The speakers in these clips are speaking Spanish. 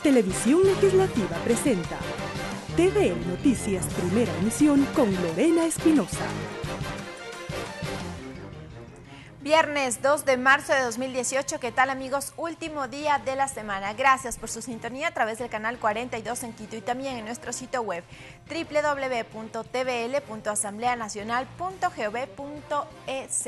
Televisión Legislativa presenta TVL Noticias Primera Emisión con Lorena Espinosa. Viernes 2 de marzo de 2018, ¿qué tal amigos? Último día de la semana. Gracias por su sintonía a través del canal 42 en Quito y también en nuestro sitio web www.tvl.asambleanacional.gov.es.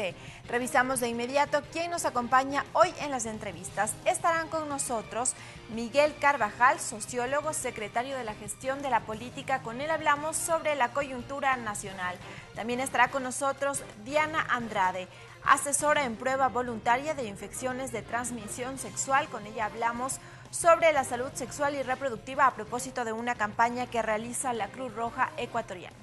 Revisamos de inmediato quién nos acompaña hoy en las entrevistas. Estarán con nosotros Miguel Carvajal, sociólogo, secretario de la Gestión de la Política. Con él hablamos sobre la coyuntura nacional. También estará con nosotros Diana Andrade, asesora en prueba voluntaria de infecciones de transmisión sexual. Con ella hablamos sobre la salud sexual y reproductiva a propósito de una campaña que realiza la Cruz Roja Ecuatoriana.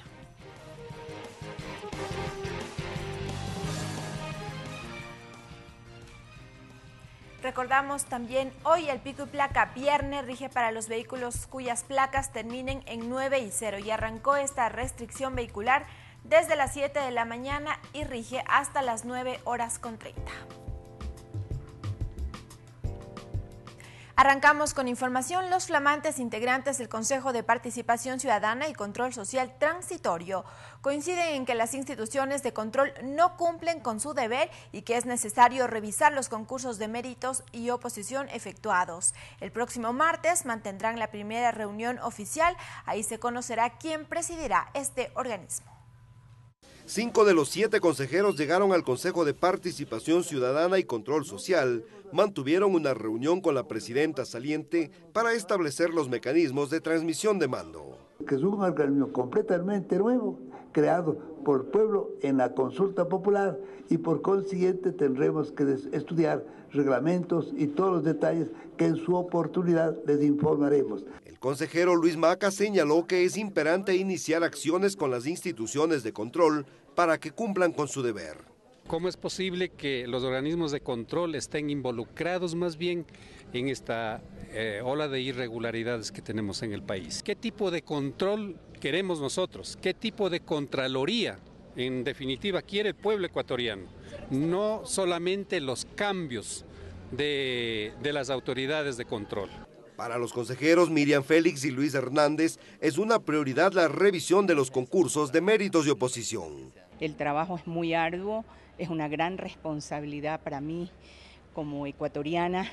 Recordamos también hoy el pico y placa viernes rige para los vehículos cuyas placas terminen en 9 y 0 y arrancó esta restricción vehicular desde las 7 de la mañana y rige hasta las 9:30. Arrancamos con información. Los flamantes integrantes del Consejo de Participación Ciudadana y Control Social Transitorio coinciden en que las instituciones de control no cumplen con su deber y que es necesario revisar los concursos de méritos y oposición efectuados. El próximo martes mantendrán la primera reunión oficial. Ahí se conocerá quién presidirá este organismo. 5 de los 7 consejeros llegaron al Consejo de Participación Ciudadana y Control Social. Mantuvieron una reunión con la presidenta saliente para establecer los mecanismos de transmisión de mando. Que es un organismo completamente nuevo, creado por el pueblo en la consulta popular y por consiguiente tendremos que estudiar reglamentos y todos los detalles que en su oportunidad les informaremos. El consejero Luis Maca señaló que es imperante iniciar acciones con las instituciones de control para que cumplan con su deber. ¿Cómo es posible que los organismos de control estén involucrados más bien en esta ola de irregularidades que tenemos en el país? ¿Qué tipo de control queremos nosotros? ¿Qué tipo de contraloría, en definitiva, quiere el pueblo ecuatoriano? No solamente los cambios de las autoridades de control. Para los consejeros Miriam Félix y Luis Hernández es una prioridad la revisión de los concursos de méritos de oposición. El trabajo es muy arduo, es una gran responsabilidad para mí como ecuatoriana,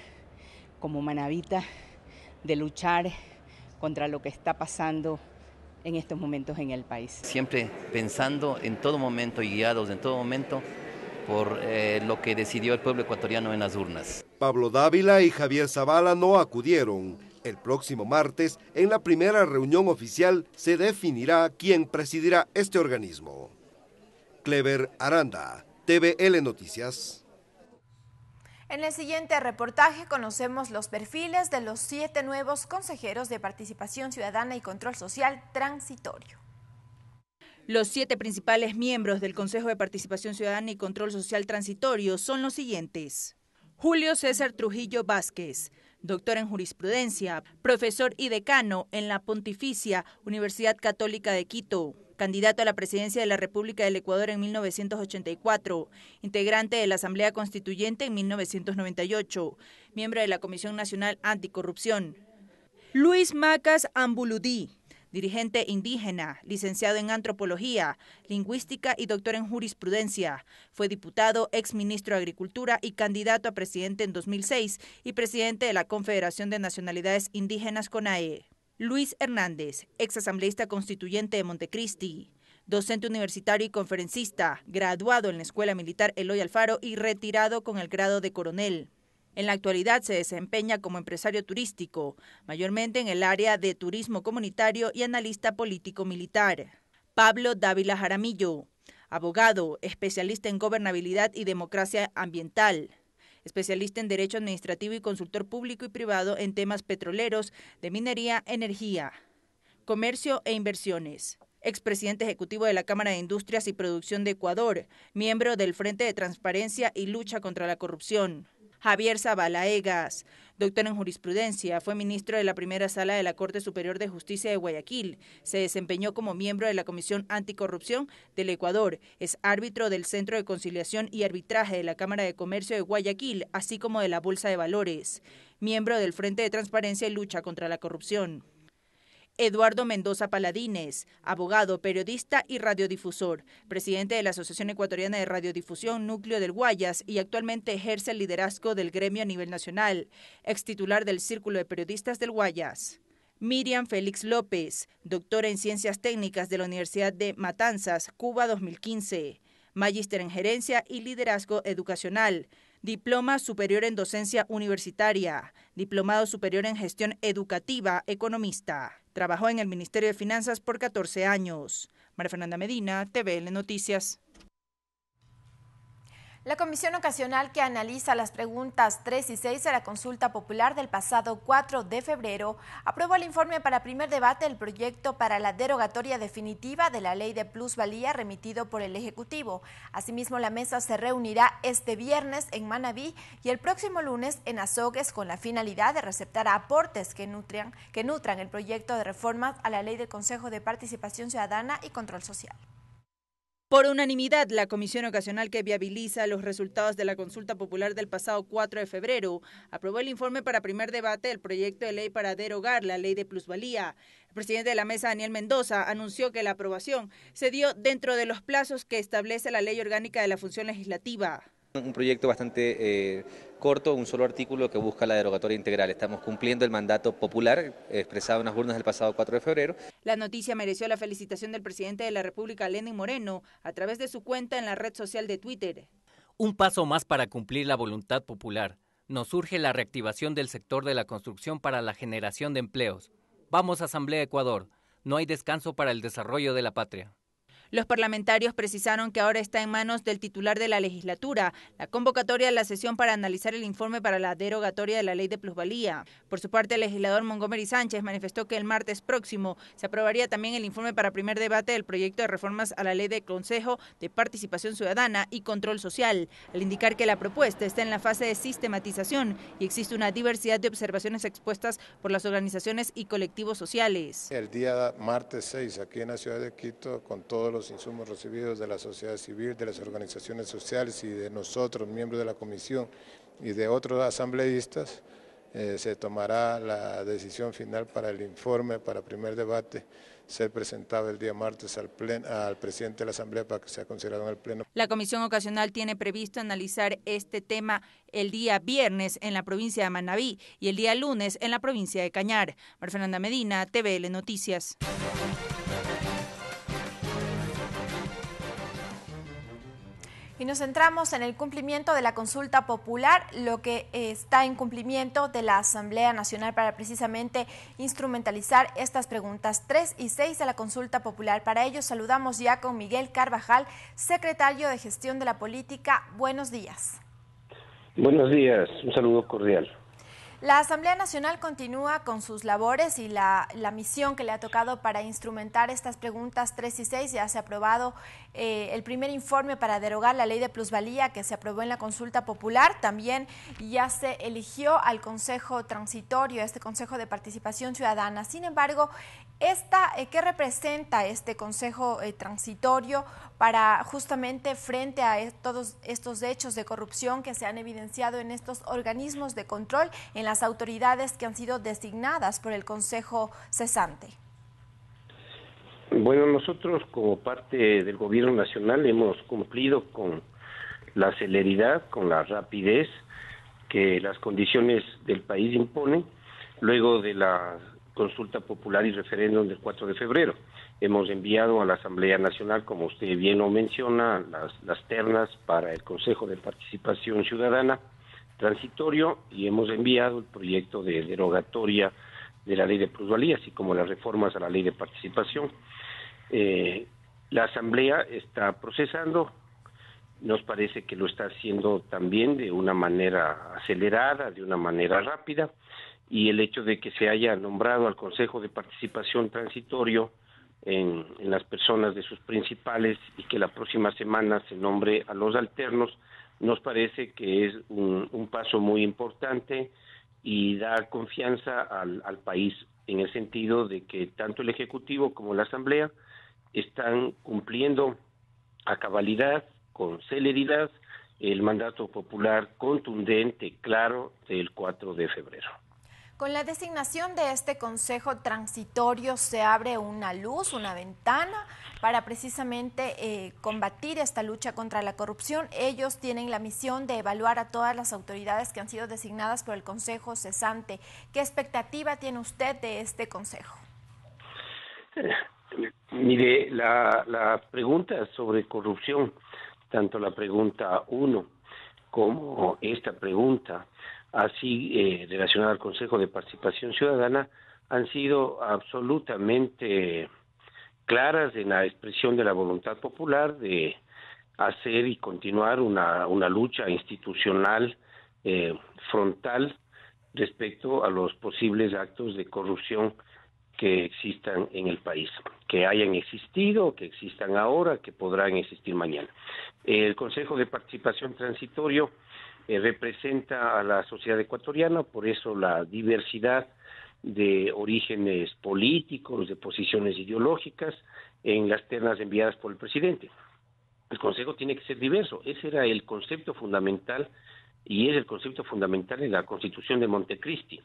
como manabita, de luchar contra lo que está pasando en estos momentos en el país. Siempre pensando en todo momento y guiados en todo momento por lo que decidió el pueblo ecuatoriano en las urnas. Pablo Dávila y Javier Zavala no acudieron. El próximo martes, en la primera reunión oficial, se definirá quién presidirá este organismo. Clever Aranda, TVL Noticias. En el siguiente reportaje conocemos los perfiles de los 7 nuevos consejeros de Participación Ciudadana y Control Social Transitorio. Los 7 principales miembros del Consejo de Participación Ciudadana y Control Social Transitorio son los siguientes: Julio César Trujillo Vázquez, doctor en jurisprudencia, profesor y decano en la Pontificia Universidad Católica de Quito, candidato a la presidencia de la República del Ecuador en 1984, integrante de la Asamblea Constituyente en 1998, miembro de la Comisión Nacional Anticorrupción. Luis Macas Ambuludí, dirigente indígena, licenciado en Antropología, Lingüística y doctor en Jurisprudencia. Fue diputado, exministro de Agricultura y candidato a presidente en 2006 y presidente de la Confederación de Nacionalidades Indígenas CONAE. Luis Hernández, exasambleísta constituyente de Montecristi, docente universitario y conferencista, graduado en la Escuela Militar Eloy Alfaro y retirado con el grado de coronel. En la actualidad se desempeña como empresario turístico, mayormente en el área de turismo comunitario y analista político-militar. Pablo Dávila Jaramillo, abogado, especialista en gobernabilidad y democracia ambiental, especialista en Derecho Administrativo y consultor público y privado en temas petroleros, de minería, energía, comercio e inversiones. Expresidente ejecutivo de la Cámara de Industrias y Producción de Ecuador, miembro del Frente de Transparencia y Lucha contra la Corrupción. Javier Zavala Egas. Doctor en jurisprudencia, fue ministro de la primera sala de la Corte Superior de Justicia de Guayaquil. Se desempeñó como miembro de la Comisión Anticorrupción del Ecuador. Es árbitro del Centro de Conciliación y Arbitraje de la Cámara de Comercio de Guayaquil, así como de la Bolsa de Valores. Miembro del Frente de Transparencia y Lucha contra la Corrupción. Eduardo Mendoza Paladines, abogado, periodista y radiodifusor, presidente de la Asociación Ecuatoriana de Radiodifusión Núcleo del Guayas y actualmente ejerce el liderazgo del gremio a nivel nacional, extitular del Círculo de Periodistas del Guayas. Miriam Félix López, doctora en Ciencias Técnicas de la Universidad de Matanzas, Cuba 2015, magíster en Gerencia y Liderazgo Educacional, Diploma Superior en Docencia Universitaria, Diplomado Superior en Gestión Educativa, economista. Trabajó en el Ministerio de Finanzas por 14 años. María Fernanda Medina, TVN Noticias. La comisión ocasional que analiza las preguntas 3 y 6 de la consulta popular del pasado 4 de febrero aprobó el informe para primer debate del proyecto para la derogatoria definitiva de la ley de plusvalía remitido por el Ejecutivo. Asimismo, la mesa se reunirá este viernes en Manabí y el próximo lunes en Azogues con la finalidad de receptar aportes que nutran el proyecto de reformas a la ley del Consejo de Participación Ciudadana y Control Social. Por unanimidad, la comisión ocasional que viabiliza los resultados de la consulta popular del pasado 4 de febrero aprobó el informe para primer debate del proyecto de ley para derogar la ley de plusvalía. El presidente de la mesa, Daniel Mendoza, anunció que la aprobación se dio dentro de los plazos que establece la Ley Orgánica de la Función Legislativa. Un proyecto bastante corto, un solo artículo que busca la derogatoria integral. Estamos cumpliendo el mandato popular expresado en las urnas del pasado 4 de febrero. La noticia mereció la felicitación del presidente de la República, Lenín Moreno, a través de su cuenta en la red social de Twitter. Un paso más para cumplir la voluntad popular. Nos surge la reactivación del sector de la construcción para la generación de empleos. Vamos, Asamblea Ecuador. No hay descanso para el desarrollo de la patria. Los parlamentarios precisaron que ahora está en manos del titular de la legislatura la convocatoria de la sesión para analizar el informe para la derogatoria de la ley de plusvalía. Por su parte, el legislador Montgomery Sánchez manifestó que el martes próximo se aprobaría también el informe para primer debate del proyecto de reformas a la ley del Consejo de Participación Ciudadana y Control Social, al indicar que la propuesta está en la fase de sistematización y existe una diversidad de observaciones expuestas por las organizaciones y colectivos sociales. El día martes 6, aquí en la ciudad de Quito, con todos los insumos recibidos de la sociedad civil, de las organizaciones sociales y de nosotros, miembros de la comisión y de otros asambleístas, se tomará la decisión final para el informe, para primer debate, ser presentado el día martes al presidente de la Asamblea para que sea considerado en el Pleno. La comisión ocasional tiene previsto analizar este tema el día viernes en la provincia de Manabí y el día lunes en la provincia de Cañar. María Fernanda Medina, TVN Noticias. Y nos centramos en el cumplimiento de la consulta popular, lo que está en cumplimiento de la Asamblea Nacional para precisamente instrumentalizar estas preguntas 3 y 6 de la consulta popular. Para ello saludamos ya con Miguel Carvajal, secretario de Gestión de la Política. Buenos días. Buenos días, un saludo cordial. La Asamblea Nacional continúa con sus labores y la misión que le ha tocado para instrumentar estas preguntas 3 y 6. Ya se ha aprobado el primer informe para derogar la ley de plusvalía que se aprobó en la consulta popular. También ya se eligió al Consejo Transitorio, este Consejo de Participación Ciudadana. Sin embargo, ¿qué representa este Consejo Transitorio para justamente frente a todos estos hechos de corrupción que se han evidenciado en estos organismos de control, en las autoridades que han sido designadas por el Consejo cesante? Bueno, nosotros como parte del Gobierno Nacional hemos cumplido con la celeridad, con la rapidez que las condiciones del país imponen luego de la consulta popular y referéndum del 4 de febrero. Hemos enviado a la Asamblea Nacional, como usted bien lo menciona, las ternas para el Consejo de Participación Ciudadana transitorio y hemos enviado el proyecto de derogatoria de la ley de plusvalía, así como las reformas a la ley de participación. La Asamblea está procesando, nos parece que lo está haciendo también de una manera acelerada, de una manera rápida, y el hecho de que se haya nombrado al Consejo de Participación Transitorio en las personas de sus principales y que la próxima semana se nombre a los alternos, nos parece que es un paso muy importante y da confianza al país en el sentido de que tanto el Ejecutivo como la Asamblea están cumpliendo a cabalidad, con celeridad, el mandato popular contundente, claro, del 4 de febrero. Con la designación de este Consejo Transitorio se abre una luz, una ventana para precisamente combatir esta lucha contra la corrupción. Ellos tienen la misión de evaluar a todas las autoridades que han sido designadas por el Consejo cesante. ¿Qué expectativa tiene usted de este Consejo? Mire, la pregunta sobre corrupción, tanto la pregunta 1 como esta pregunta, así relacionada al Consejo de Participación Ciudadana, han sido absolutamente claras en la expresión de la voluntad popular de hacer y continuar una lucha institucional frontal respecto a los posibles actos de corrupción que existan en el país, que hayan existido, que existan ahora, que podrán existir mañana. El Consejo de Participación Transitorio representa a la sociedad ecuatoriana, por eso la diversidad de orígenes políticos, de posiciones ideológicas en las ternas enviadas por el presidente. El Consejo tiene que ser diverso, ese era el concepto fundamental y es el concepto fundamental en la Constitución de Montecristi.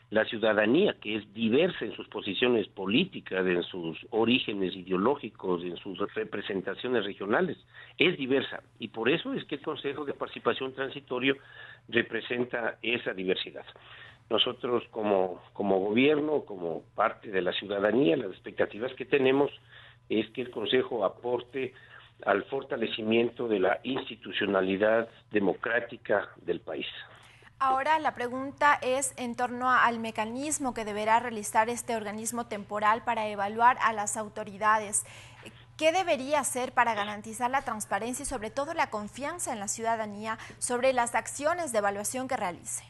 La ciudadanía, que es diversa en sus posiciones políticas, en sus orígenes ideológicos, en sus representaciones regionales, es diversa. Y por eso es que el Consejo de Participación Transitorio representa esa diversidad. Nosotros como gobierno, como parte de la ciudadanía, las expectativas que tenemos es que el Consejo aporte al fortalecimiento de la institucionalidad democrática del país. Ahora la pregunta es en torno al mecanismo que deberá realizar este organismo temporal para evaluar a las autoridades. ¿Qué debería hacer para garantizar la transparencia y sobre todo la confianza en la ciudadanía sobre las acciones de evaluación que realice?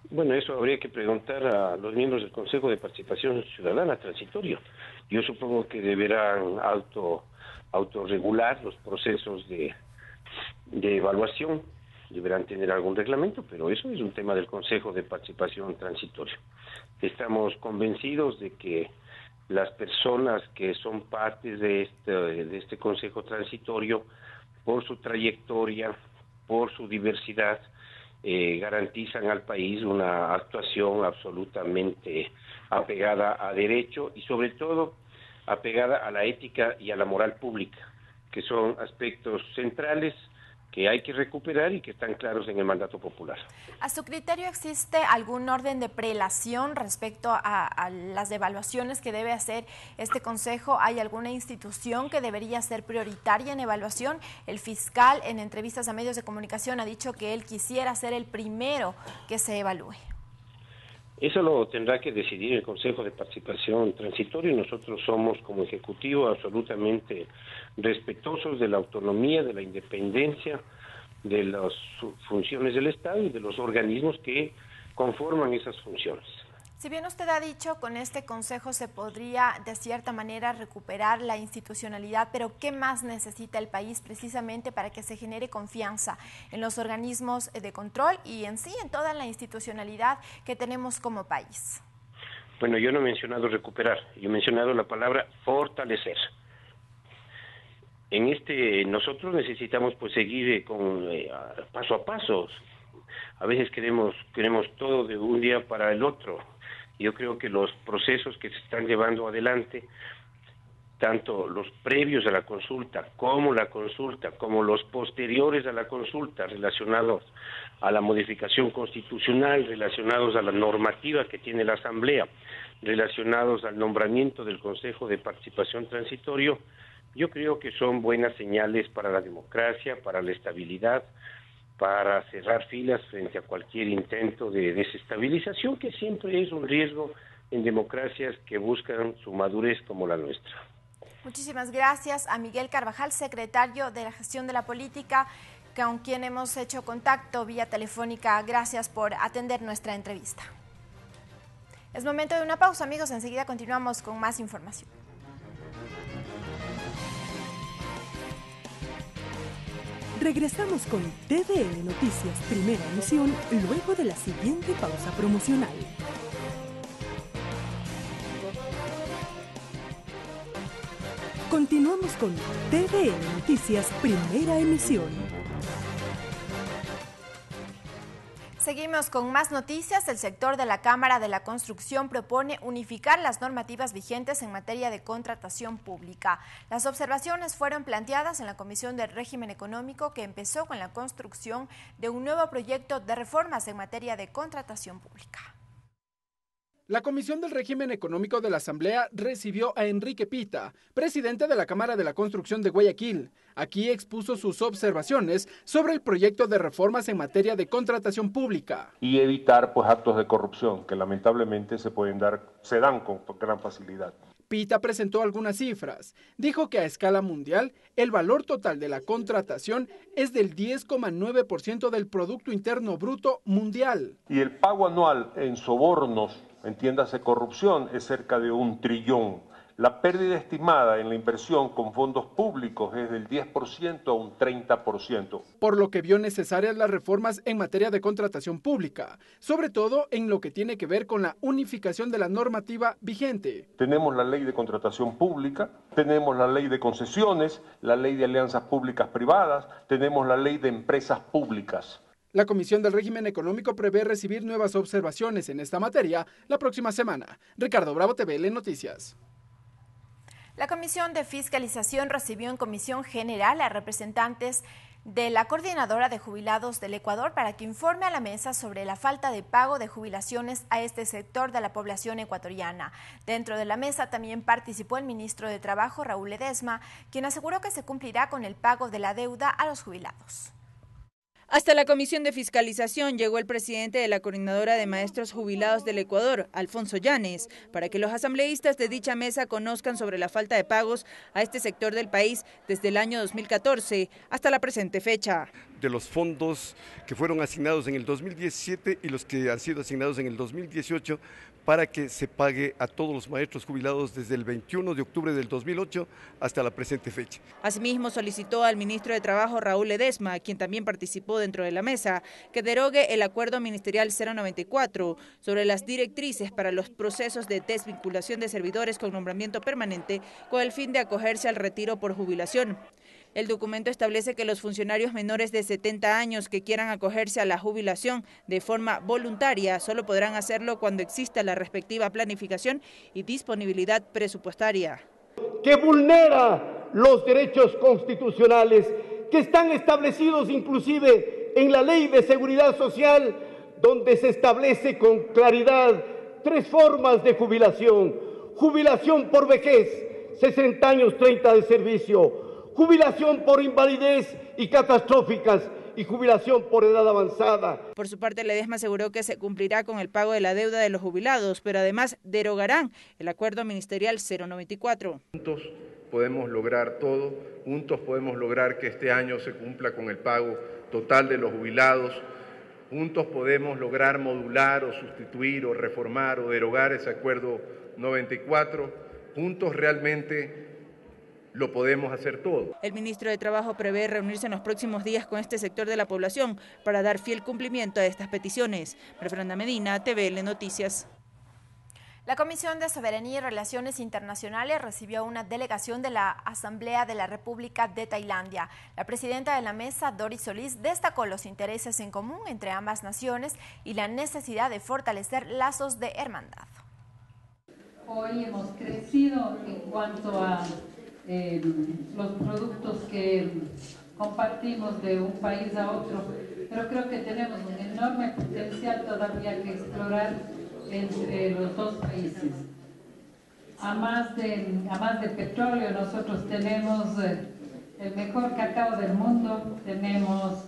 Bueno, eso habría que preguntar a los miembros del Consejo de Participación Ciudadana Transitorio. Yo supongo que deberán autorregular los procesos de evaluación. Deberán tener algún reglamento, pero eso es un tema del Consejo de Participación Transitorio. Estamos convencidos de que las personas que son partes de este Consejo Transitorio, por su trayectoria, por su diversidad, garantizan al país una actuación absolutamente apegada a derecho y sobre todo apegada a la ética y a la moral pública, que son aspectos centrales que hay que recuperar y que están claros en el mandato popular. ¿A su criterio existe algún orden de prelación respecto a las evaluaciones que debe hacer este Consejo? ¿Hay alguna institución que debería ser prioritaria en evaluación? El fiscal en entrevistas a medios de comunicación ha dicho que él quisiera ser el primero que se evalúe. Eso lo tendrá que decidir el Consejo de Participación Transitorio y nosotros somos como Ejecutivo absolutamente respetuosos de la autonomía, de la independencia, de las funciones del Estado y de los organismos que conforman esas funciones. Si bien usted ha dicho, con este Consejo se podría de cierta manera recuperar la institucionalidad, pero ¿qué más necesita el país precisamente para que se genere confianza en los organismos de control y en sí en toda la institucionalidad que tenemos como país? Bueno, yo no he mencionado recuperar, yo he mencionado la palabra fortalecer. Nosotros necesitamos pues seguir con paso a paso. A veces queremos todo de un día para el otro. Yo creo que los procesos que se están llevando adelante, tanto los previos a la consulta, como los posteriores a la consulta, relacionados a la modificación constitucional, relacionados a la normativa que tiene la Asamblea, relacionados al nombramiento del Consejo de Participación Transitorio, yo creo que son buenas señales para la democracia, para la estabilidad, para cerrar filas frente a cualquier intento de desestabilización, que siempre es un riesgo en democracias que buscan su madurez como la nuestra. Muchísimas gracias a Miguel Carvajal, secretario de la Gestión de la Política, con quien hemos hecho contacto vía telefónica. Gracias por atender nuestra entrevista. Es momento de una pausa, amigos. Enseguida continuamos con más información. Regresamos con TVN Noticias Primera Emisión luego de la siguiente pausa promocional. Continuamos con TVN Noticias Primera Emisión. Seguimos con más noticias. El sector de la Cámara de la Construcción propone unificar las normativas vigentes en materia de contratación pública. Las observaciones fueron planteadas en la Comisión del Régimen Económico, que empezó con la construcción de un nuevo proyecto de reformas en materia de contratación pública. La Comisión del Régimen Económico de la Asamblea recibió a Enrique Pita, presidente de la Cámara de la Construcción de Guayaquil. Aquí expuso sus observaciones sobre el proyecto de reformas en materia de contratación pública. Y evitar actos de corrupción que lamentablemente se dan con gran facilidad. Pita presentó algunas cifras. Dijo que a escala mundial el valor total de la contratación es del 10,9% del Producto Interno Bruto mundial. Y el pago anual en sobornos, entiéndase corrupción, es cerca de 1 trillón. La pérdida estimada en la inversión con fondos públicos es del 10% a un 30%. Por lo que vio necesarias las reformas en materia de contratación pública, sobre todo en lo que tiene que ver con la unificación de la normativa vigente. Tenemos la ley de contratación pública, tenemos la ley de concesiones, la ley de alianzas públicas privadas, tenemos la ley de empresas públicas. La Comisión del Régimen Económico prevé recibir nuevas observaciones en esta materia la próxima semana. Ricardo Bravo, TVN Noticias. La Comisión de Fiscalización recibió en comisión general a representantes de la Coordinadora de Jubilados del Ecuador para que informe a la mesa sobre la falta de pago de jubilaciones a este sector de la población ecuatoriana. Dentro de la mesa también participó el ministro de Trabajo, Raúl Ledesma, quien aseguró que se cumplirá con el pago de la deuda a los jubilados. Hasta la Comisión de Fiscalización llegó el presidente de la Coordinadora de Maestros Jubilados del Ecuador, Alfonso Llanes, para que los asambleístas de dicha mesa conozcan sobre la falta de pagos a este sector del país desde el año 2014 hasta la presente fecha. De los fondos que fueron asignados en el 2017 y los que han sido asignados en el 2018 para que se pague a todos los maestros jubilados desde el 21 de octubre del 2008 hasta la presente fecha. Asimismo, solicitó al ministro de Trabajo, Raúl Ledesma, quien también participó dentro de la mesa, que derogue el acuerdo ministerial 094 sobre las directrices para los procesos de desvinculación de servidores con nombramiento permanente con el fin de acogerse al retiro por jubilación. El documento establece que los funcionarios menores de 70 años que quieran acogerse a la jubilación de forma voluntaria solo podrán hacerlo cuando exista la respectiva planificación y disponibilidad presupuestaria. Que vulnera los derechos constitucionales que están establecidos inclusive en la Ley de Seguridad Social, donde se establece con claridad 3 formas de jubilación. Jubilación por vejez, 60 años 30 de servicio. Jubilación por invalidez y catastróficas y jubilación por edad avanzada. Por su parte, Ledesma aseguró que se cumplirá con el pago de la deuda de los jubilados, pero además derogarán el acuerdo ministerial 094. Juntos podemos lograr todo, juntos podemos lograr que este año se cumpla con el pago total de los jubilados, juntos podemos lograr modular o sustituir o reformar o derogar ese acuerdo 94, juntos realmente lo podemos hacer todo. El ministro de Trabajo prevé reunirse en los próximos días con este sector de la población para dar fiel cumplimiento a estas peticiones. Fernanda Medina, TVN Noticias. La Comisión de Soberanía y Relaciones Internacionales recibió una delegación de la Asamblea de la República de Tailandia. La presidenta de la mesa, Doris Solís, destacó los intereses en común entre ambas naciones y la necesidad de fortalecer lazos de hermandad. Hoy hemos crecido en cuanto a los productos que compartimos de un país a otro, pero creo que tenemos un enorme potencial todavía que explorar entre los dos países. A más de petróleo, nosotros tenemos el mejor cacao del mundo, tenemos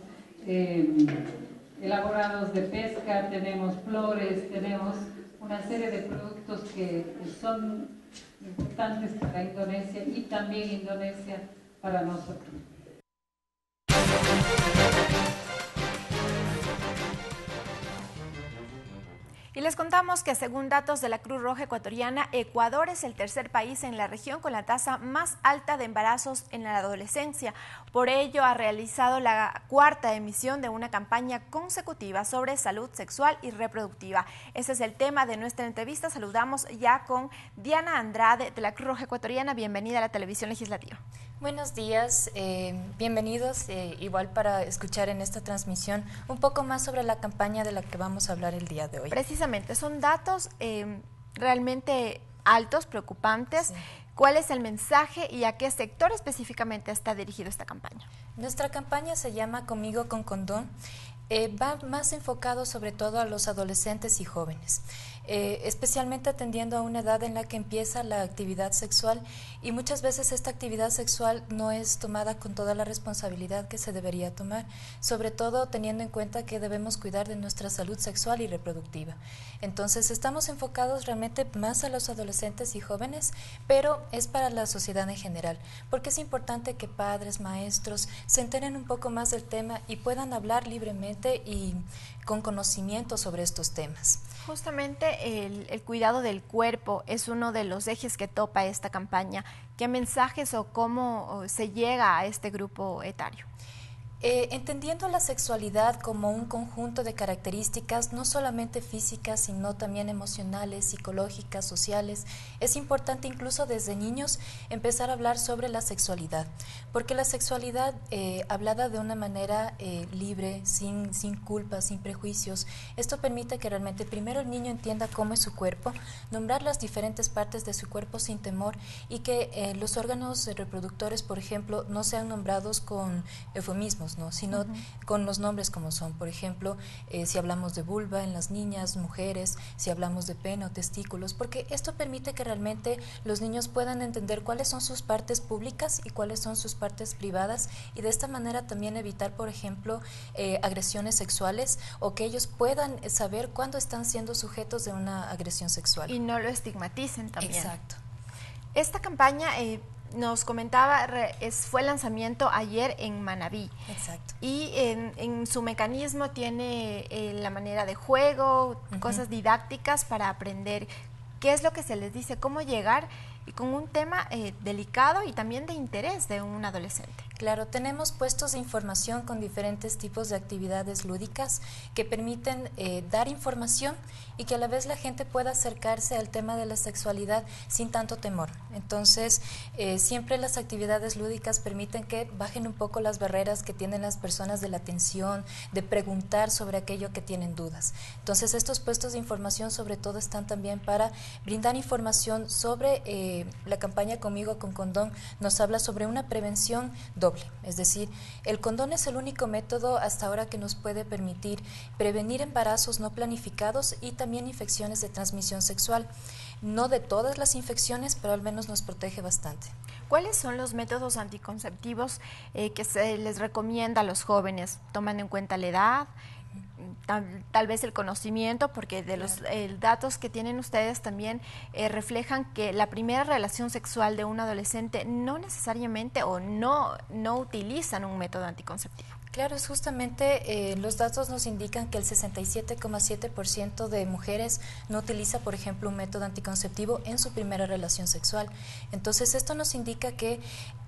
elaborados de pesca, tenemos flores, tenemos una serie de productos que son importantes para Indonesia y también Indonesia para nosotros. Y les contamos que según datos de la Cruz Roja Ecuatoriana, Ecuador es el tercer país en la región con la tasa más alta de embarazos en la adolescencia. Por ello, ha realizado la cuarta emisión de una campaña consecutiva sobre salud sexual y reproductiva. Ese es el tema de nuestra entrevista. Saludamos ya con Diana Andrade de la Cruz Roja Ecuatoriana. Bienvenida a la Televisión Legislativa. Buenos días, bienvenidos igual para escuchar en esta transmisión un poco más sobre la campaña de la que vamos a hablar el día de hoy. Precisamente, son datos realmente altos, preocupantes. Sí. ¿Cuál es el mensaje y a qué sector específicamente está dirigido esta campaña? Nuestra campaña se llama Conmigo con Condón. Va más enfocado sobre todo a los adolescentes y jóvenes, especialmente atendiendo a una edad en la que empieza la actividad sexual y muchas veces esta actividad sexual no es tomada con toda la responsabilidad que se debería tomar, sobre todo teniendo en cuenta que debemos cuidar de nuestra salud sexual y reproductiva. Entonces estamos enfocados realmente más a los adolescentes y jóvenes, pero es para la sociedad en general, porque es importante que padres, maestros se enteren un poco más del tema y puedan hablar libremente y con conocimiento sobre estos temas. Justamente el cuidado del cuerpo es uno de los ejes que topa esta campaña. ¿Qué mensajes o cómo se llega a este grupo etario? Entendiendo la sexualidad como un conjunto de características no solamente físicas, sino también emocionales, psicológicas, sociales, es importante incluso desde niños empezar a hablar sobre la sexualidad, porque la sexualidad hablada de una manera libre, sin culpa, sin prejuicios, esto permite que realmente primero el niño entienda cómo es su cuerpo, nombrar las diferentes partes de su cuerpo sin temor y que los órganos reproductores, por ejemplo, no sean nombrados con eufemismos, ¿no? Sino con los nombres como son. Por ejemplo, si hablamos de vulva en las niñas, mujeres, si hablamos de pene o testículos, porque esto permite que realmente los niños puedan entender cuáles son sus partes públicas y cuáles son sus partes privadas y de esta manera también evitar, por ejemplo, agresiones sexuales o que ellos puedan saber cuándo están siendo sujetos de una agresión sexual. Y no lo estigmaticen también. Exacto. Esta campaña nos comentaba, fue el lanzamiento ayer en Manabí. Exacto. Y en su mecanismo tiene la manera de juego, cosas didácticas para aprender qué es lo que se les dice, cómo llegar y con un tema delicado y también de interés de un adolescente. Claro, tenemos puestos de información con diferentes tipos de actividades lúdicas que permiten dar información y que a la vez la gente pueda acercarse al tema de la sexualidad sin tanto temor. Entonces, siempre las actividades lúdicas permiten que bajen un poco las barreras que tienen las personas de la atención, de preguntar sobre aquello que tienen dudas. Entonces, estos puestos de información sobre todo están también para brindar información sobre la campaña Conmigo con Condón. Nos habla sobre una prevención doble, es decir, el condón es el único método hasta ahora que nos puede permitir prevenir embarazos no planificados y también infecciones de transmisión sexual. No de todas las infecciones, pero al menos nos protege bastante. ¿Cuáles son los métodos anticonceptivos que se les recomienda a los jóvenes? ¿Toman en cuenta la edad? Tal vez el conocimiento, porque de los datos que tienen ustedes también reflejan que la primera relación sexual de un adolescente no necesariamente o no utilizan un método anticonceptivo. Claro, es justamente los datos nos indican que el 67,7% de mujeres no utiliza, por ejemplo, un método anticonceptivo en su primera relación sexual. Entonces, esto nos indica que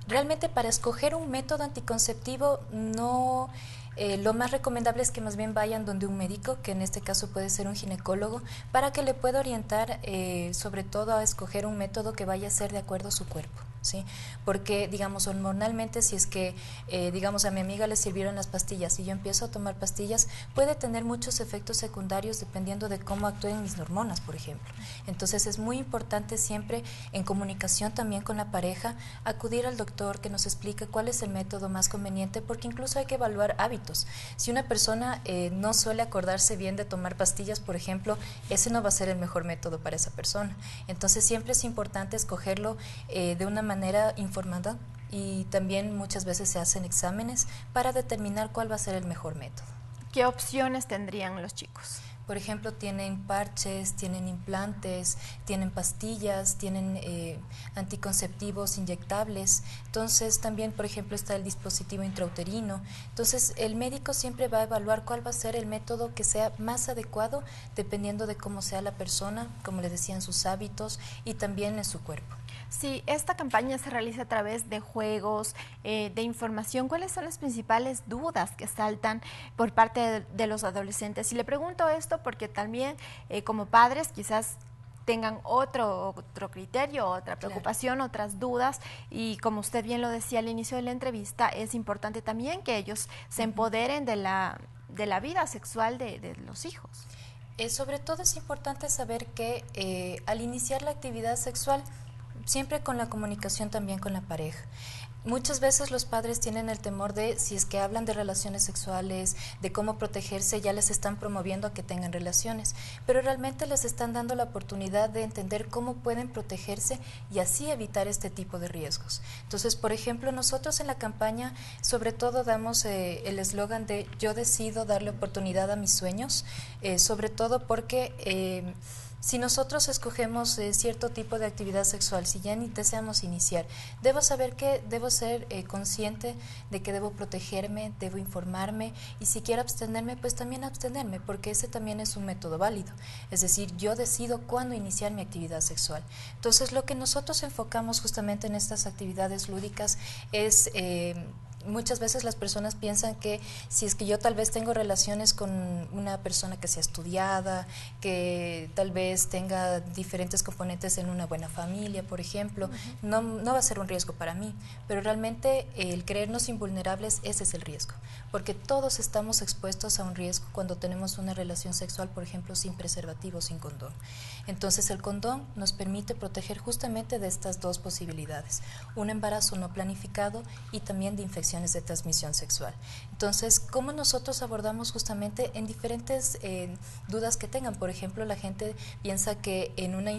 realmente para escoger un método anticonceptivo no... lo más recomendable es que más bien vayan donde un médico, que en este caso puede ser un ginecólogo, para que le pueda orientar sobre todo a escoger un método que vaya a ser de acuerdo a su cuerpo. ¿Sí? Porque, digamos, hormonalmente, si es que, digamos, a mi amiga le sirvieron las pastillas y yo empiezo a tomar pastillas, puede tener muchos efectos secundarios dependiendo de cómo actúen mis hormonas, por ejemplo. Entonces, es muy importante siempre, en comunicación también con la pareja, acudir al doctor que nos explique cuál es el método más conveniente, porque incluso hay que evaluar hábitos. Si una persona no suele acordarse bien de tomar pastillas, por ejemplo, ese no va a ser el mejor método para esa persona. Entonces, siempre es importante escogerlo de una manera informada y también muchas veces se hacen exámenes para determinar cuál va a ser el mejor método. ¿Qué opciones tendrían los chicos? Por ejemplo, tienen parches, tienen implantes, tienen pastillas, tienen anticonceptivos inyectables. Entonces, también, por ejemplo, está el dispositivo intrauterino. Entonces, el médico siempre va a evaluar cuál va a ser el método que sea más adecuado dependiendo de cómo sea la persona, como le decían, sus hábitos y también en su cuerpo. Sí, esta campaña se realiza a través de juegos, de información. ¿Cuáles son las principales dudas que saltan por parte de los adolescentes? Y le pregunto esto porque también como padres quizás tengan otro criterio, otra preocupación, claro, otras dudas, y como usted bien lo decía al inicio de la entrevista, es importante también que ellos se empoderen de la vida sexual de los hijos. Sobre todo es importante saber que al iniciar la actividad sexual, siempre con la comunicación también con la pareja. Muchas veces los padres tienen el temor de, si es que hablan de relaciones sexuales, de cómo protegerse, ya les están promoviendo a que tengan relaciones, pero realmente les están dando la oportunidad de entender cómo pueden protegerse y así evitar este tipo de riesgos. Entonces, por ejemplo, nosotros en la campaña sobre todo damos el eslogan de yo decido darle oportunidad a mis sueños, sobre todo porque si nosotros escogemos cierto tipo de actividad sexual, si ya ni deseamos iniciar, debo saber que debo ser consciente de que debo protegerme, debo informarme, y si quiero abstenerme, pues también abstenerme, porque ese también es un método válido. Es decir, yo decido cuándo iniciar mi actividad sexual. Entonces, lo que nosotros enfocamos justamente en estas actividades lúdicas es muchas veces las personas piensan que si es que yo tal vez tengo relaciones con una persona que sea estudiada, que tal vez tenga diferentes componentes en una buena familia, por ejemplo, no va a ser un riesgo para mí, pero realmente el creernos invulnerables, ese es el riesgo, porque todos estamos expuestos a un riesgo cuando tenemos una relación sexual, por ejemplo, sin preservativo, sin condón. Entonces el condón nos permite proteger justamente de estas dos posibilidades, un embarazo no planificado y también de infecciones de transmisión sexual. Entonces, ¿cómo nosotros abordamos justamente en diferentes dudas que tengan? Por ejemplo, la gente piensa que en una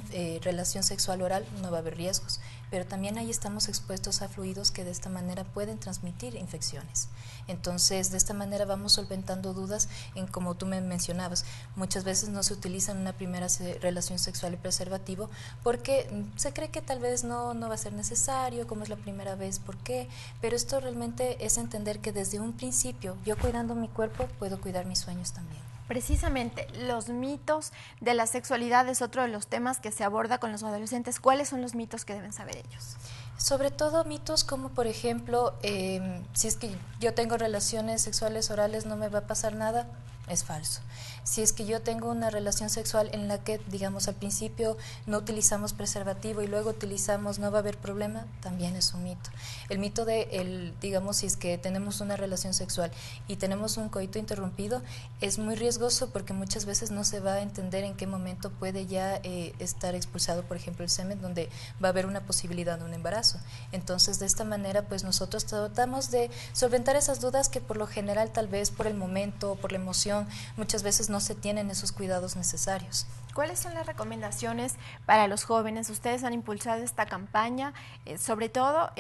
relación sexual oral no va a haber riesgos, pero también ahí estamos expuestos a fluidos que de esta manera pueden transmitir infecciones. Entonces, de esta manera vamos solventando dudas en, como tú me mencionabas, muchas veces no se utiliza en una primera relación sexual el preservativo porque se cree que tal vez no va a ser necesario, como es la primera vez, ¿por qué? Pero esto realmente es entender que desde un principio, yo cuidando mi cuerpo, puedo cuidar mis sueños también. Precisamente, los mitos de la sexualidad es otro de los temas que se aborda con los adolescentes. ¿Cuáles son los mitos que deben saber ellos? Sobre todo mitos como, por ejemplo, si es que yo tengo relaciones sexuales orales no me va a pasar nada, es falso. Si es que yo tengo una relación sexual en la que, digamos, al principio no utilizamos preservativo y luego utilizamos, no va a haber problema, también es un mito. El mito de, digamos, si es que tenemos una relación sexual y tenemos un coito interrumpido, es muy riesgoso porque muchas veces no se va a entender en qué momento puede ya estar expulsado, por ejemplo, el semen, donde va a haber una posibilidad de un embarazo. Entonces, de esta manera, pues nosotros tratamos de solventar esas dudas que por lo general, tal vez por el momento, por la emoción, muchas veces no se tienen esos cuidados necesarios. ¿Cuáles son las recomendaciones para los jóvenes? Ustedes han impulsado esta campaña, sobre todo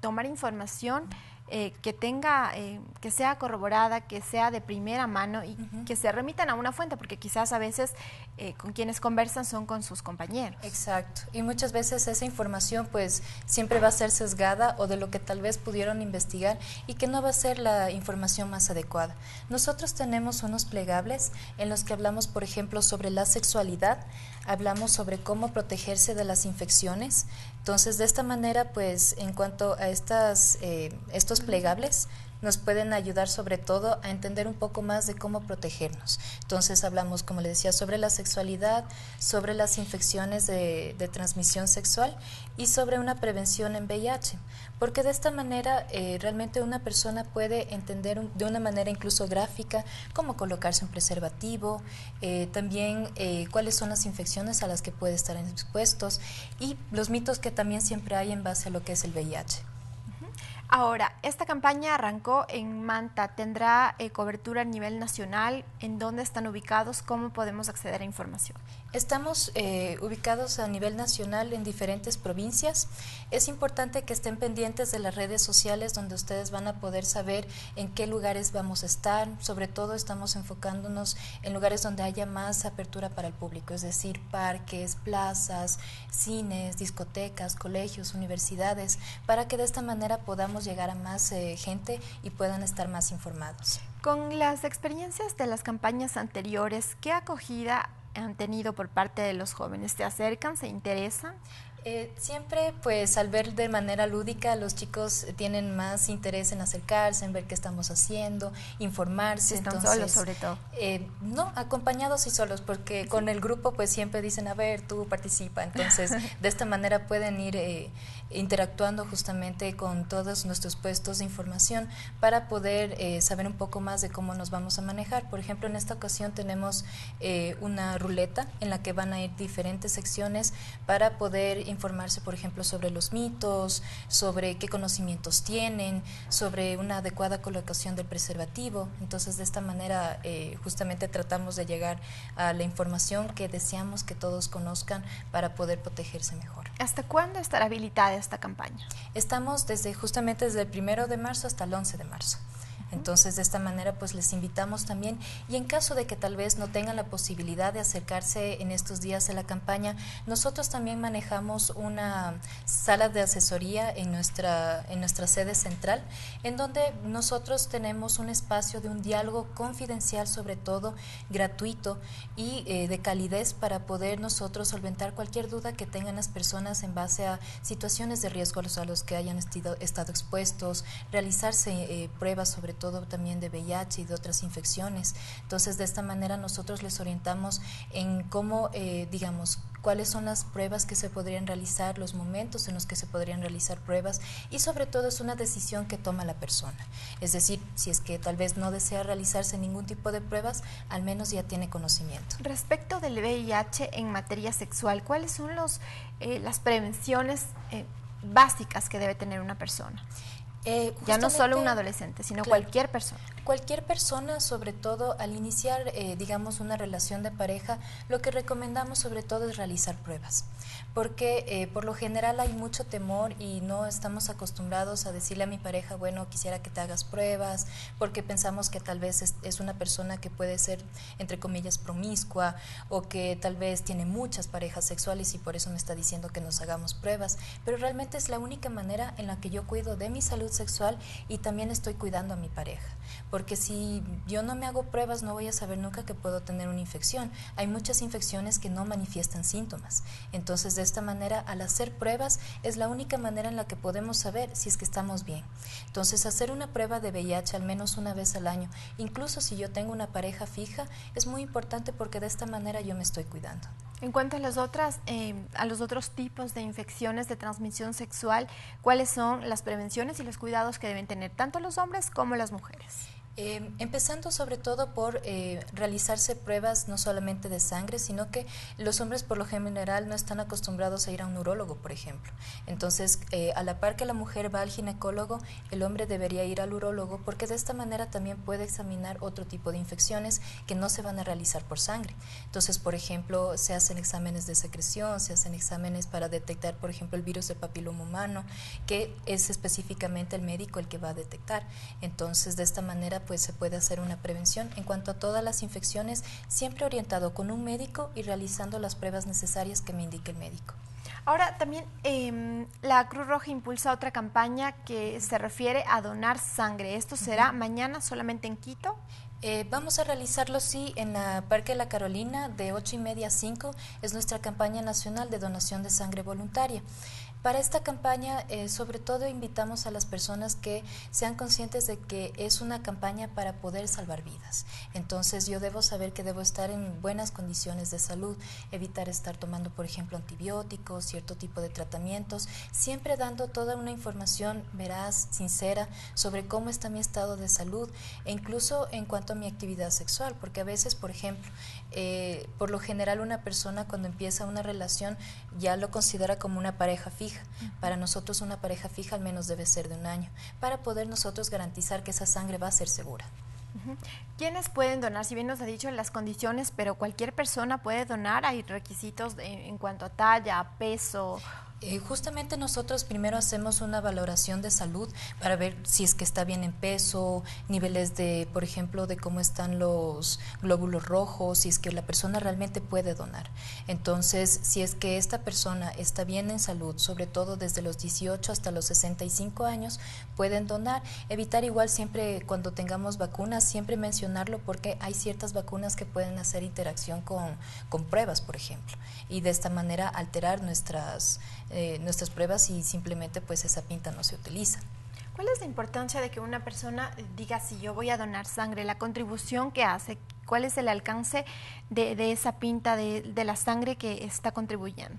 tomar información que sea corroborada, que sea de primera mano y que se remitan a una fuente, porque quizás a veces con quienes conversan son con sus compañeros. Exacto, y muchas veces esa información pues siempre va a ser sesgada o de lo que tal vez pudieron investigar y que no va a ser la información más adecuada. Nosotros tenemos unos plegables en los que hablamos, por ejemplo, sobre la sexualidad, hablamos sobre cómo protegerse de las infecciones. Entonces, de esta manera, pues, en cuanto a estos plegables, nos pueden ayudar sobre todo a entender un poco más de cómo protegernos. Entonces hablamos, como le decía, sobre la sexualidad, sobre las infecciones de transmisión sexual y sobre una prevención en VIH, porque de esta manera realmente una persona puede entender de una manera incluso gráfica cómo colocarse un preservativo, también cuáles son las infecciones a las que puede estar expuestos y los mitos que también siempre hay en base a lo que es el VIH. Ahora, esta campaña arrancó en Manta, ¿tendrá cobertura a nivel nacional? ¿En dónde están ubicados? ¿Cómo podemos acceder a información? Estamos ubicados a nivel nacional en diferentes provincias. Es importante que estén pendientes de las redes sociales donde ustedes van a poder saber en qué lugares vamos a estar. Sobre todo estamos enfocándonos en lugares donde haya más apertura para el público, es decir, parques, plazas, cines, discotecas, colegios, universidades, para que de esta manera podamos llegar a más gente y puedan estar más informados. Con las experiencias de las campañas anteriores, ¿qué acogida han tenido por parte de los jóvenes? ¿Se acercan, se interesan? Siempre, pues, al ver de manera lúdica, los chicos tienen más interés en acercarse, en ver qué estamos haciendo, informarse. ¿Están entonces, solos sobre todo? No, acompañados y solos, porque sí, con el grupo pues siempre dicen, a ver, tú participa. Entonces, de esta manera pueden ir interactuando justamente con todos nuestros puestos de información para poder saber un poco más de cómo nos vamos a manejar. Por ejemplo, en esta ocasión tenemos una ruleta en la que van a ir diferentes secciones para poder informarse, por ejemplo, sobre los mitos, sobre qué conocimientos tienen, sobre una adecuada colocación del preservativo. Entonces, de esta manera, justamente tratamos de llegar a la información que deseamos que todos conozcan para poder protegerse mejor. ¿Hasta cuándo estará habilitada esta campaña? Estamos justamente desde el 1 de marzo hasta el 11 de marzo. Entonces, de esta manera, pues les invitamos también, y en caso de que tal vez no tengan la posibilidad de acercarse en estos días a la campaña, nosotros también manejamos una sala de asesoría en nuestra sede central, en donde nosotros tenemos un espacio de un diálogo confidencial, sobre todo gratuito y de calidez, para poder nosotros solventar cualquier duda que tengan las personas en base a situaciones de riesgo a los que hayan estado expuestos, realizarse pruebas sobre todo también de VIH y de otras infecciones. Entonces, de esta manera nosotros les orientamos en cómo, digamos, cuáles son las pruebas que se podrían realizar, los momentos en los que se podrían realizar pruebas, y sobre todo es una decisión que toma la persona. Es decir, si es que tal vez no desea realizarse ningún tipo de pruebas, al menos ya tiene conocimiento. Respecto del VIH en materia sexual, ¿cuáles son las prevenciones básicas que debe tener una persona? Ya no solo un adolescente, sino claro, cualquier persona. Cualquier persona, sobre todo al iniciar, digamos, una relación de pareja, lo que recomendamos sobre todo es realizar pruebas, porque por lo general hay mucho temor y no estamos acostumbrados a decirle a mi pareja, bueno, quisiera que te hagas pruebas, porque pensamos que tal vez es una persona que puede ser, entre comillas, promiscua, o que tal vez tiene muchas parejas sexuales y por eso me está diciendo que nos hagamos pruebas, pero realmente es la única manera en la que yo cuido de mi salud sexual y también estoy cuidando a mi pareja, porque si yo no me hago pruebas no voy a saber nunca que puedo tener una infección. Hay muchas infecciones que no manifiestan síntomas, entonces de esta manera, al hacer pruebas es la única manera en la que podemos saber si es que estamos bien. Entonces, hacer una prueba de VIH al menos una vez al año, incluso si yo tengo una pareja fija, es muy importante porque de esta manera yo me estoy cuidando. En cuanto a los otros tipos de infecciones de transmisión sexual, ¿cuáles son las prevenciones y los cuidados que deben tener tanto los hombres como las mujeres? Empezando sobre todo por realizarse pruebas no solamente de sangre, sino que los hombres por lo general no están acostumbrados a ir a un urólogo, por ejemplo. Entonces, a la par que la mujer va al ginecólogo, el hombre debería ir al urólogo, porque de esta manera también puede examinar otro tipo de infecciones que no se van a realizar por sangre. Entonces, por ejemplo, se hacen exámenes de secreción, se hacen exámenes para detectar, por ejemplo, el virus del papiloma humano, que es específicamente el médico el que va a detectar. Entonces, de esta manera pues se puede hacer una prevención en cuanto a todas las infecciones, siempre orientado con un médico y realizando las pruebas necesarias que me indique el médico. Ahora también la Cruz Roja impulsa otra campaña que se refiere a donar sangre. ¿Esto será mañana solamente en Quito? Vamos a realizarlo, sí, en la Parque de la Carolina de 8:30 a 5, es nuestra campaña nacional de donación de sangre voluntaria. Para esta campaña, sobre todo invitamos a las personas que sean conscientes de que es una campaña para poder salvar vidas. Entonces yo debo saber que debo estar en buenas condiciones de salud, evitar estar tomando, por ejemplo, antibióticos, cierto tipo de tratamientos, siempre dando toda una información veraz, sincera, sobre cómo está mi estado de salud, e incluso en cuanto a a mi actividad sexual, porque a veces, por ejemplo, por lo general una persona cuando empieza una relación ya lo considera como una pareja fija. Para nosotros una pareja fija al menos debe ser de 1 año, para poder nosotros garantizar que esa sangre va a ser segura. ¿Quiénes pueden donar? Si bien nos ha dicho las condiciones, pero cualquier persona puede donar. ¿Hay requisitos en cuanto a talla, peso? Justamente nosotros primero hacemos una valoración de salud para ver si es que está bien en peso, niveles de, por ejemplo, de cómo están los glóbulos rojos, si es que la persona realmente puede donar. Entonces, si es que esta persona está bien en salud, sobre todo desde los 18 hasta los 65 años, pueden donar. Evitar igual siempre cuando tengamos vacunas, siempre mencionarlo porque hay ciertas vacunas que pueden hacer interacción con pruebas, por ejemplo, y de esta manera alterar nuestras pruebas y simplemente pues esa pinta no se utiliza. ¿Cuál es la importancia de que una persona diga si yo voy a donar sangre? La contribución que hace, ¿cuál es el alcance de esa pinta de la sangre que está contribuyendo?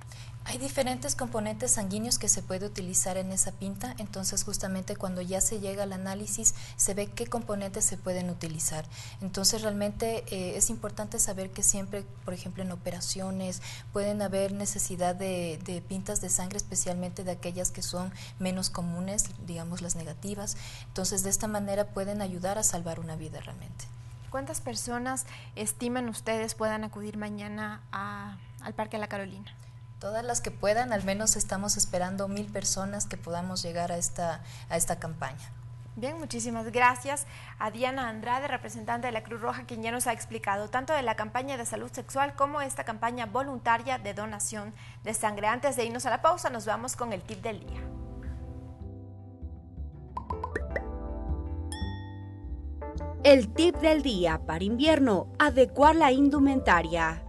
Hay diferentes componentes sanguíneos que se puede utilizar en esa pinta, entonces justamente cuando ya se llega al análisis se ve qué componentes se pueden utilizar. Entonces realmente es importante saber que siempre, por ejemplo en operaciones, pueden haber necesidad de pintas de sangre, especialmente de aquellas que son menos comunes, digamos las negativas. Entonces de esta manera pueden ayudar a salvar una vida realmente. ¿Cuántas personas estiman ustedes puedan acudir mañana al Parque La Carolina? Todas las que puedan, al menos estamos esperando 1000 personas que podamos llegar a esta campaña. Bien, muchísimas gracias a Diana Andrade, representante de la Cruz Roja, quien ya nos ha explicado tanto de la campaña de salud sexual como esta campaña voluntaria de donación de sangre. Antes de irnos a la pausa, nos vamos con el tip del día. El tip del día para invierno: adecuar la indumentaria.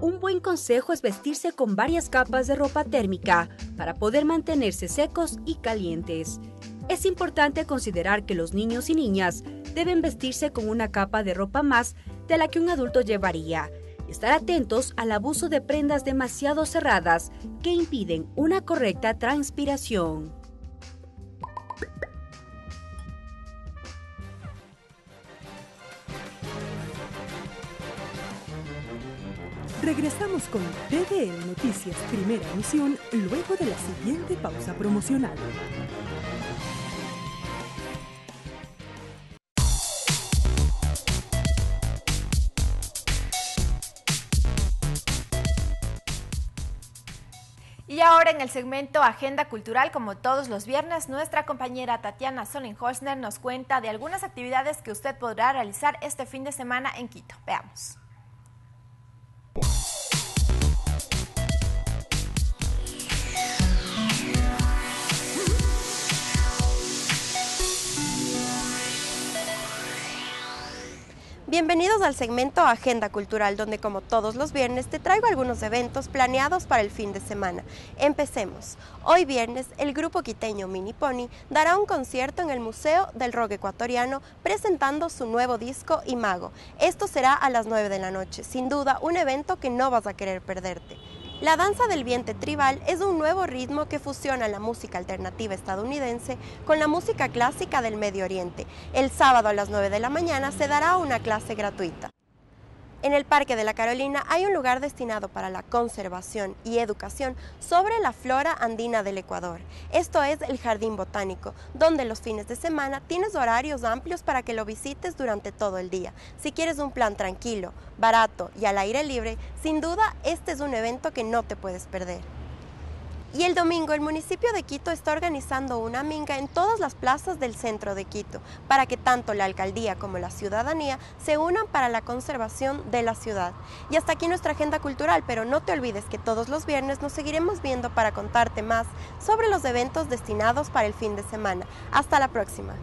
Un buen consejo es vestirse con varias capas de ropa térmica para poder mantenerse secos y calientes. Es importante considerar que los niños y niñas deben vestirse con una capa de ropa más de la que un adulto llevaría. Estar atentos al abuso de prendas demasiado cerradas que impiden una correcta transpiración. Regresamos con TVL Noticias Primera Emisión luego de la siguiente pausa promocional. Y ahora en el segmento Agenda Cultural, como todos los viernes, nuestra compañera Tatiana Solling-Holzner nos cuenta de algunas actividades que usted podrá realizar este fin de semana en Quito. Veamos. Bienvenidos al segmento Agenda Cultural, donde como todos los viernes te traigo algunos eventos planeados para el fin de semana. Empecemos. Hoy viernes, el grupo quiteño Mini Pony dará un concierto en el Museo del Rock Ecuatoriano presentando su nuevo disco Imago. Esto será a las 9 de la noche, sin duda un evento que no vas a querer perderte. La danza del vientre tribal es un nuevo ritmo que fusiona la música alternativa estadounidense con la música clásica del Medio Oriente. El sábado a las 9 de la mañana se dará una clase gratuita. En el Parque de la Carolina hay un lugar destinado para la conservación y educación sobre la flora andina del Ecuador. Esto es el Jardín Botánico, donde los fines de semana tienes horarios amplios para que lo visites durante todo el día. Si quieres un plan tranquilo, barato y al aire libre, sin duda este es un evento que no te puedes perder. Y el domingo el municipio de Quito está organizando una minga en todas las plazas del centro de Quito, para que tanto la alcaldía como la ciudadanía se unan para la conservación de la ciudad. Y hasta aquí nuestra agenda cultural, pero no te olvides que todos los viernes nos seguiremos viendo para contarte más sobre los eventos destinados para el fin de semana. Hasta la próxima.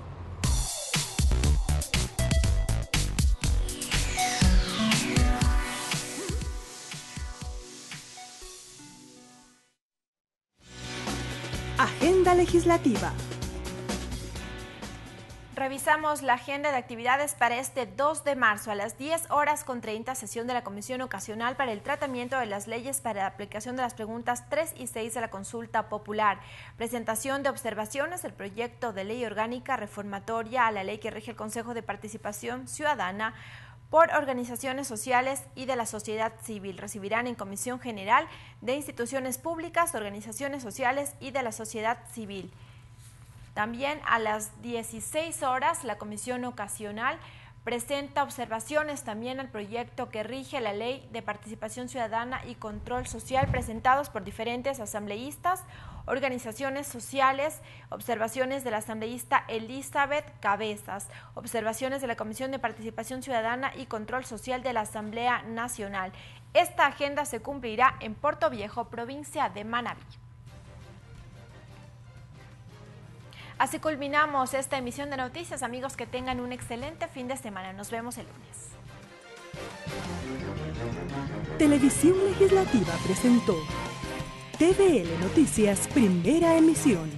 Agenda legislativa. Revisamos la agenda de actividades para este 2 de marzo a las 10:30, sesión de la Comisión Ocasional para el Tratamiento de las Leyes para la aplicación de las preguntas 3 y 6 de la consulta popular. Presentación de observaciones del proyecto de ley orgánica reformatoria a la ley que rige el Consejo de Participación Ciudadana por organizaciones sociales y de la sociedad civil. Recibirán en Comisión General de Instituciones Públicas, Organizaciones Sociales y de la sociedad civil. También a las 16 horas la Comisión Ocasional presenta observaciones también al proyecto que rige la Ley de Participación Ciudadana y Control Social presentados por diferentes asambleístas, organizaciones sociales, observaciones de la asambleísta Elizabeth Cabezas, observaciones de la Comisión de Participación Ciudadana y Control Social de la Asamblea Nacional. Esta agenda se cumplirá en Puerto Viejo, provincia de Manabí. Así culminamos esta emisión de noticias. Amigos, que tengan un excelente fin de semana. Nos vemos el lunes. Televisión Legislativa presentó TVL Noticias, primera emisión.